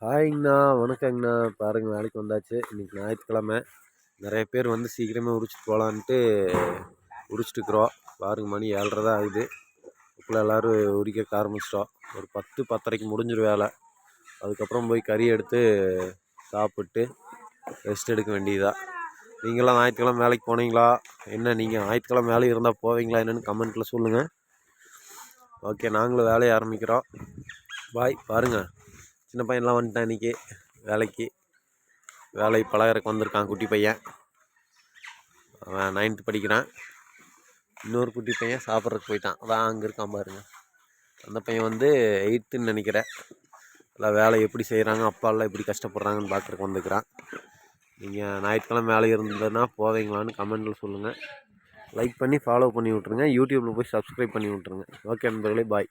ஹாய்ங்கண்ணா, வணக்கங்கண்ணா. பாருங்கள், வேலைக்கு வந்தாச்சு. இன்றைக்கி ஞாயிற்றுக்கிழமை. நிறைய பேர் வந்து சீக்கிரமே உரிச்சிட்டு போகலான்ட்டு உரிச்சிட்டுருக்குறோம். பாருங்கள், மணி 7:30 தான் ஆகுது. இப்போ எல்லோரும் உரிக்க ஆரம்பிச்சிட்டோம். ஒரு 10-10:30 முடிஞ்சிடும் வேலை. அதுக்கப்புறம் போய் கறி எடுத்து சாப்பிட்டு ரெஸ்ட் எடுக்க வேண்டியதாக. நீங்களாம் ஞாயிற்றுக்கிழமை வேலைக்கு போனீங்களா? என்ன நீங்கள் ஞாயிற்றுக்கிழமை வேலை இருந்தால் போவீங்களா என்னென்னு கமெண்ட்டில் சொல்லுங்கள். ஓகே, நாங்களும் வேலையை ஆரம்பிக்கிறோம். பாய். பாருங்கள், சின்ன பையன்லாம் வந்துட்டான் இன்றைக்கி வேலை பழகிறக்கு வந்திருக்கான். குட்டி பையன், அவன் 9th படிக்கிறான். இன்னொரு குட்டி பையன் சாப்பிட்றதுக்கு போயிட்டான். அதான் அங்கே இருக்கான் பாருங்க. அந்த பையன் வந்து 8th நினைக்கிறேன். எல்லாம் வேலை எப்படி செய்கிறாங்க, அப்பாலாம் எப்படி கஷ்டப்படுறாங்கன்னு பார்க்குறக்கு வந்துக்கிறான். நீங்கள் ஞாயிற்றுக்கிழமை வேலை இருந்ததுன்னா போவீங்களான்னு கமெண்ட்டில் சொல்லுங்கள். லைக் பண்ணி ஃபாலோ பண்ணி விட்ருங்க. யூடியூப்பில் போய் சப்ஸ்கிரைப் பண்ணி விட்ருங்க. ஓகே நண்பர்களே, பாய்.